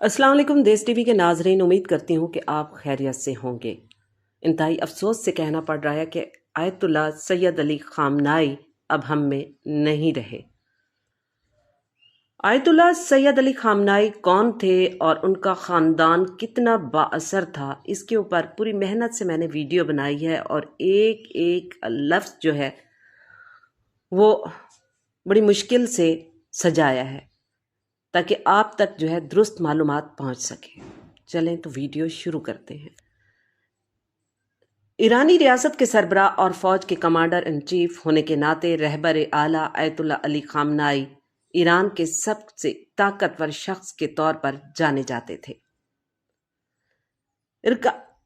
अस्सलाम वालेकुम। देश टीवी के नाजरीन, उम्मीद करती हूँ कि आप खैरियत से होंगे। इंतहाई अफसोस से कहना पड़ रहा है कि आयतुल्लाह सैयद अली खामनाई अब हम में नहीं रहे। आयतुल्लाह सैयद अली खामनाई कौन थे और उनका ख़ानदान कितना बाअसर था, इसके ऊपर पूरी मेहनत से मैंने वीडियो बनाई है और एक एक लफ्ज़ जो है वो बड़ी मुश्किल से सजाया है ताकि आप तक जो है दुरुस्त मालूमात पहुंच सके। चलें तो वीडियो शुरू करते हैं। ईरानी रियासत के सरबराह और फौज के कमांडर इन चीफ होने के नाते रहबर आला आयतुल्लाह अली खामनाई ईरान के सबसे ताकतवर शख्स के तौर पर जाने जाते थे।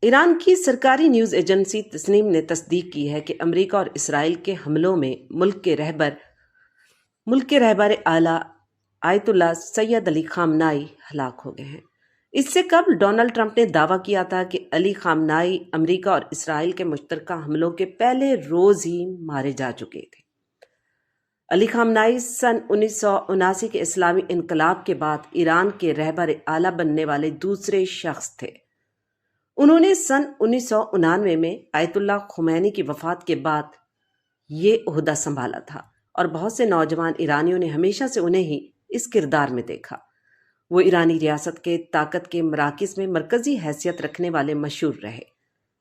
ईरान की सरकारी न्यूज़ एजेंसी तस्नीम ने तस्दीक की है कि अमेरिका और इसराइल के हमलों में मुल्क के रहबर आला आयतुल्लाह सैयद अली खामनाई हलाक हो गए हैं। इससे कबल डोनाल्ड ट्रंप ने दावा किया था कि अली खामनाई अमेरिका और इसराइल के मुश्तरका हमलों के पहले रोज ही मारे जा चुके थे। अली खामनाई सन 1979 के इस्लामी इनकलाब के बाद ईरान के रहबर आला बनने वाले दूसरे शख्स थे। उन्होंने सन 1999 में आयतुल्लाह खुमैनी की वफात के बाद ये ओहदा संभाला था और बहुत से नौजवान ईरानियों ने हमेशा से उन्हें ही इस किरदार में देखा। वो ईरानी रियासत के ताकत के मराकिज़ में मरकज़ी हैसियत रखने वाले मशहूर रहे।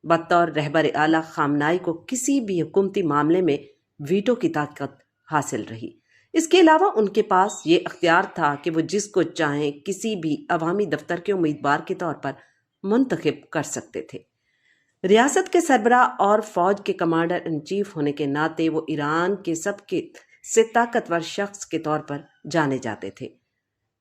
बतौर रहबर आला खामनाई को किसी भी हुकूमती मामले में वीटो की ताकत हासिल रही। इसके अलावा उनके पास ये अख्तियार था कि वो जिसको चाहें किसी भी अवामी दफ्तर के उम्मीदवार के तौर पर मुंतखब कर सकते थे। रियासत के सरबराह और फौज के कमांडर इन चीफ होने के नाते वो ईरान के सबके से ताकतवर शख्स के तौर पर जाने जाते थे।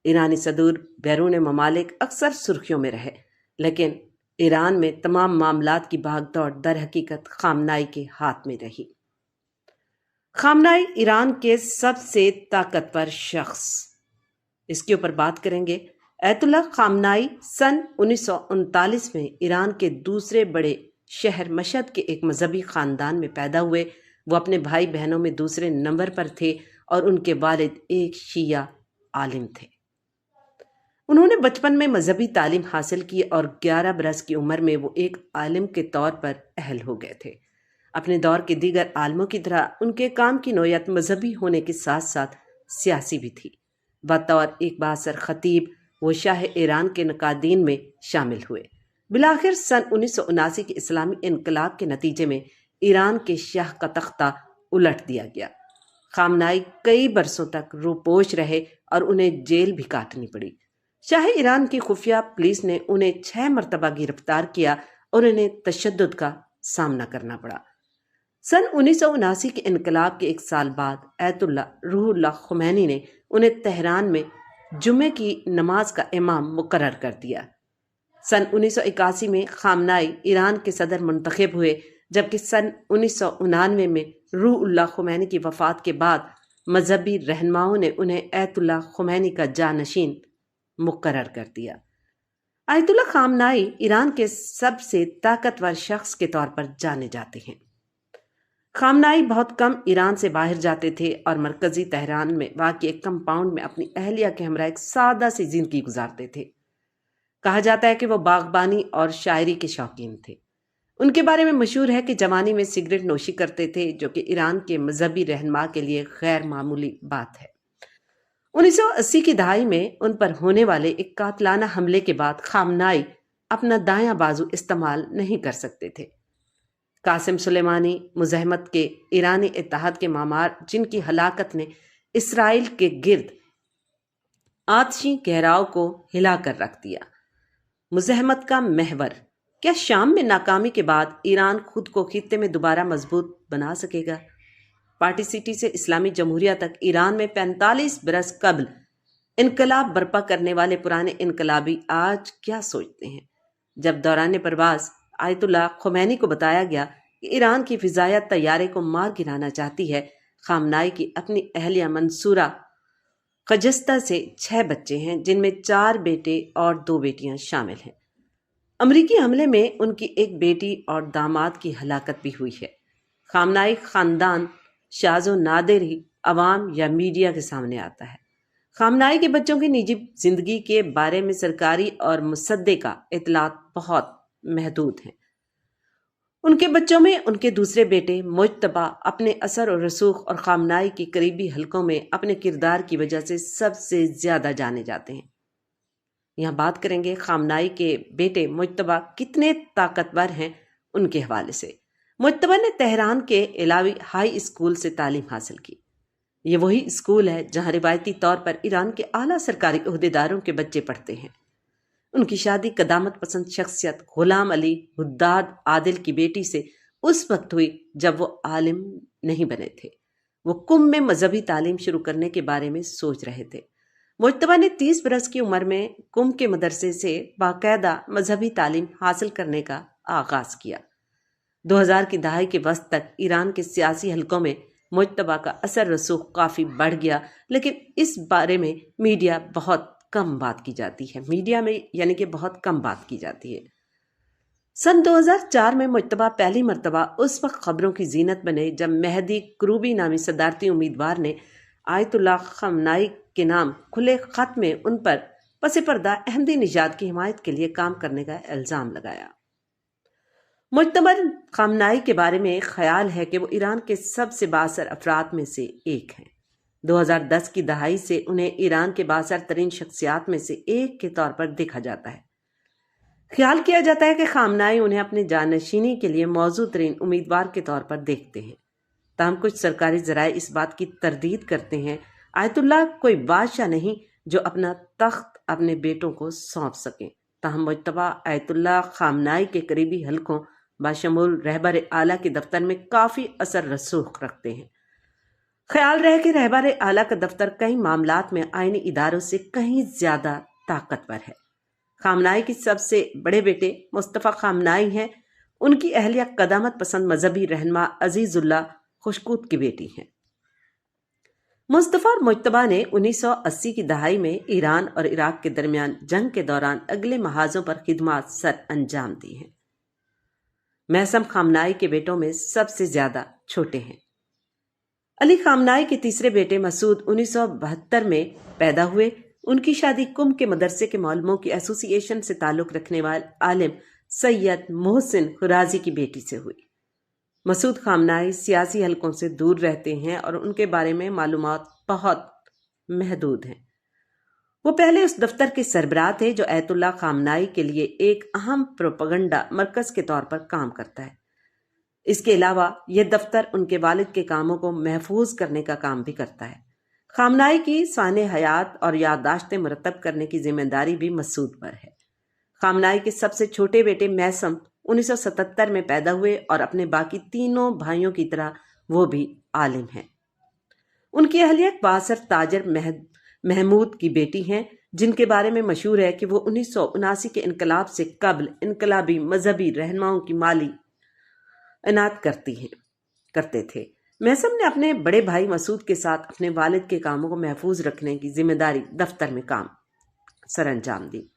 ईरानी सदूर बैरून ममालिक अक्सर सुर्खियों में रहे, लेकिन ईरान में तमाम मामलात की भागदौड़ दर हकीकत खामनाई के हाथ में रही। खामनाई ईरान के सबसे ताकतवर शख्स, इसके ऊपर बात करेंगे। आयतुल्लाह खामनाई सन 1939 में ईरान के दूसरे बड़े शहर मशहद के एक मजहबी ख़ानदान में पैदा हुए। वो अपने भाई बहनों में दूसरे नंबर पर थे और उनके वालिद एक शिया आलिम थे। उन्होंने बचपन में मजहबी तालीम हासिल की और 11 बरस की उम्र में वो एक आलिम के तौर पर अहल हो गए थे। अपने दौर के दीगर आलिमों की तरह उनके काम की नौयत मजहबी होने के साथ साथ सियासी भी थी। बतौर एक बासर खतीब वो शाह ईरान के नकादीन में शामिल हुए। बिलाखिर सन 1979 के इस्लामी इनकलाब के नतीजे में ईरान के शाह का तख्ता उलट दिया गया। खामनाई कई बरसों तक रूपोश रहे और उन्हें जेल भी काटनी पड़ी। शाह ईरान की खुफिया पुलिस ने उन्हें 6 मरतबा गिरफ्तार किया और उन्हें तशद्दुद का सामना करना पड़ा। सन 1979 के इनकलाब के एक साल बाद आयतुल्लाह रूहुल्लाह खुमैनी ने उन्हें तेहरान में जुम्मे की नमाज का इमाम मुकर्रर कर दिया। सन 1981 में खामनाई ईरान के सदर मुंतखब हुए, जबकि सन 1999 में रूहुल्लाह खुमैनी की वफात के बाद मजहबी रहनुमाओं ने उन्हें आयतुल्लाह खुमैनी का जानशीन मुकर्रर कर दिया। आयतुल्लाह खामनाई ईरान के सबसे ताकतवर शख्स के तौर पर जाने जाते हैं। खामनाई बहुत कम ईरान से बाहर जाते थे और मरकजी तेहरान में वाक़ई एक कंपाउंड में अपनी अहलिया के हमरा एक सादा सी जिंदगी गुजारते थे। कहा जाता है कि वो बागबानी और शायरी के शौकीन थे। उनके बारे में मशहूर है कि जवानी में सिगरेट नोशी करते थे, जो कि ईरान के मजहबी रहनुमा के लिए गैर मामूली बात है। 1980 की दहाई में उन पर होने वाले एक कातलाना हमले के बाद खामनाई अपना दायां बाजू इस्तेमाल नहीं कर सकते थे। कासिम सुलेमानी मुज़ाहमत के ईरानी इत्तेहाद के मामार, जिनकी हलाकत ने इसराइल के गिर्द आतशी गहराव को हिला कर रख दिया। मुज़ाहमत का महवर, क्या शाम में नाकामी के बाद ईरान खुद को खित्ते में दोबारा मजबूत बना सकेगा? पार्टी सिटी से इस्लामी जमहूरिया तक ईरान में 45 बरस कबल इनकलाब बर्पा करने वाले पुराने इनकलाबी आज क्या सोचते हैं, जब दौरान परवाज़ आयतुल्लाह खुमैनी को बताया गया कि ईरान की फिजाया तैयारे को मार गिराना चाहती है। खामनाई की अपनी अहलिया मंसूरा खजस्ता से 6 बच्चे हैं, जिनमें 4 बेटे और 2 बेटियां शामिल हैं। अमरीकी हमले में उनकी एक बेटी और दामाद की हलाकत भी हुई है। खामनाई खानदान शाज़ो नादिर ही अवाम या मीडिया के सामने आता है। खामनाई के बच्चों की निजी जिंदगी के बारे में सरकारी और मुसद्दका इतलात बहुत महदूद हैं। उनके बच्चों में उनके दूसरे बेटे मुज्तबा अपने असर और रसूख और खामनाई की करीबी हलकों में अपने किरदार की वजह से सबसे ज्यादा जाने जाते हैं। यहाँ बात करेंगे खामनाई के बेटे मुज्तबा कितने ताकतवर हैं उनके हवाले से। मुज्तबा ने तेहरान के इलावी हाई स्कूल से तालीम हासिल की। ये वही स्कूल है जहाँ रिवायती तौर पर ईरान के आला सरकारी ओहदेदारों के बच्चे पढ़ते हैं। उनकी शादी कदामत पसंद शख्सियत गुलाम अली हुद्दाद आदिल की बेटी से उस वक्त हुई जब वो आलिम नहीं बने थे। वो कुम में मजहबी तालीम शुरू करने के बारे में सोच रहे थे। मुज्तबा ने 30 बरस की उम्र में कुम के मदरसे से बाकायदा मजहबी तालीम हासिल करने का आगाज किया। 2000 की दहाई के वस्त तक ईरान के सियासी हलकों में मुज्तबा का असर रसूख काफी बढ़ गया, लेकिन इस बारे में मीडिया बहुत कम बात की जाती है। मीडिया में यानी कि बहुत कम बात की जाती है। सन 2004 में मुज्तबा पहली मर्तबा उस वक्त खबरों की जीनत बने जब मेहदी क्रूबी नामी सदारती उम्मीदवार ने आयतुल्लाह खमनाई के नाम खुले खत में उन पर पसे पर्दा अहमदी निजात की हिमायत के लिए काम करने का इल्जाम लगाया। मुज्तबा खमनाई के बारे में ख्याल है कि वो ईरान के सबसे बाअसर अफराद में से एक हैं। 2010 की दहाई से उन्हें ईरान के बाअसर तरीन शख्सियात में से एक के तौर पर देखा जाता है। ख्याल किया जाता है कि खामनाई उन्हें अपने जानशीनी के लिए मौजू तरीन उम्मीदवार के तौर पर देखते हैं। ताहम कुछ सरकारी जराए इस बात की तरदीद करते हैं आयतुल्लाह कोई बादशाह नहीं जो अपना तख्त अपने बेटों को सौंप सके। ताहम मुज्तबा आयतुल्लाह खामनाई के करीबी हलकों बाशमूल रहबर आला के दफ्तर में काफ़ी असर रसूख रखते हैं। ख्याल रहे कि रहबर आला का दफ्तर कई मामलात में आईनी इदारों से कहीं ज़्यादा ताकतवर है। खामनाई के सबसे बड़े बेटे मुस्तफ़ा खामनाई हैं। उनकी अहलिया कदामत पसंद मजहबी रहनुमा अजीजुल्लाह खुशकूत की बेटी हैं। मुस्तफ़ा और मुज्तबा ने 1980 की दहाई में ईरान और इराक के दरमियान जंग के दौरान अगले महाजों पर खिदमत सर अंजाम दी हैं। महसम खामनाई के बेटों में सबसे ज्यादा छोटे हैं। अली खामनाई के तीसरे बेटे मसूद 1972 में पैदा हुए। उनकी शादी कुम के मदरसे के मौलमों की एसोसिएशन से ताल्लुक रखने वाले आलिम सैयद मोहसिन खुराजी की बेटी से हुई। मसूद खामनाई सियासी हलकों से दूर रहते हैं और उनके बारे में मालूमात बहुत महदूद हैं। वो पहले उस दफ्तर के सरबराह थे जो आयतुल्लाह खामनाई के लिए एक अहम प्रोपगंडा मरकज के तौर पर काम करता है। इसके अलावा यह दफ्तर उनके वालिद के कामों को महफूज करने का काम भी करता है। खामनाई की साने हयात और याददाश्तें मुरतब करने की जिम्मेदारी भी मसूद पर है। खामनाई के सबसे छोटे बेटे महसम 1977 में पैदा हुए और अपने बाकी तीनों भाइयों की तरह वो भी आलिम हैं। उनकी अहलिया बासर ताजर महमूद की बेटी हैं, जिनके बारे में मशहूर है कि वो 1979 के इनकलाब से कबल इनकलाबी मजहबी रहनुमाओं की माली इनात करते थे। महसम ने अपने बड़े भाई मसूद के साथ अपने वालिद के कामों को महफूज रखने की जिम्मेदारी दफ्तर में काम सर अंजाम दी।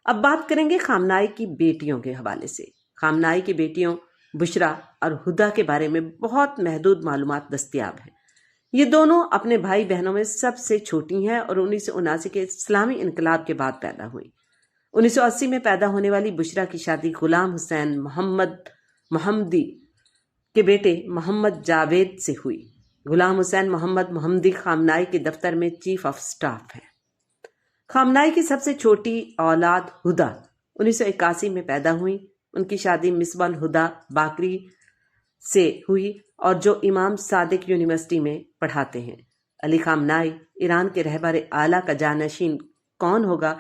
अब बात करेंगे खामनाई की बेटियों के हवाले से। खामनाई की बेटियों बुशरा और हुदा के बारे में बहुत महदूद मालूमात दस्तयाब हैं। ये दोनों अपने भाई बहनों में सबसे छोटी हैं और 1979 के इस्लामी इनकलाब के बाद पैदा हुई। 1980 में पैदा होने वाली बुशरा की शादी गुलाम हुसैन मोहम्मदी के बेटे मोहम्मद जावेद से हुई। गुलाम हुसैन मोहम्मदी खामनाई के दफ्तर में चीफ ऑफ स्टाफ हैं। खामनाई की सबसे छोटी औलाद हुदा 1981 में पैदा हुई। उनकी शादी मिसबाल हुदा बाकरी से हुई और जो इमाम सादिक यूनिवर्सिटी में पढ़ाते हैं। अली खामनाई ईरान के रहबर आला का जानशीन कौन होगा?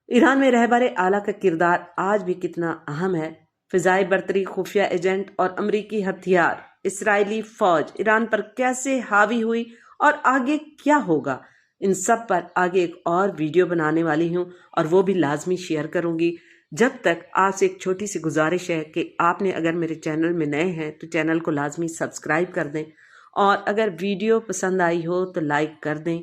ईरान में रहबर आला का किरदार आज भी कितना अहम है। फिजाई बर्तरी, खुफिया एजेंट और अमरीकी हथियार, इसराइली फौज ईरान पर कैसे हावी हुई और आगे क्या होगा, इन सब पर आगे एक और वीडियो बनाने वाली हूँ और वो भी लाजमी शेयर करूँगी। जब तक आपसे एक छोटी सी गुजारिश है कि आपने अगर मेरे चैनल में नए हैं तो चैनल को लाजमी सब्सक्राइब कर दें और अगर वीडियो पसंद आई हो तो लाइक कर दें।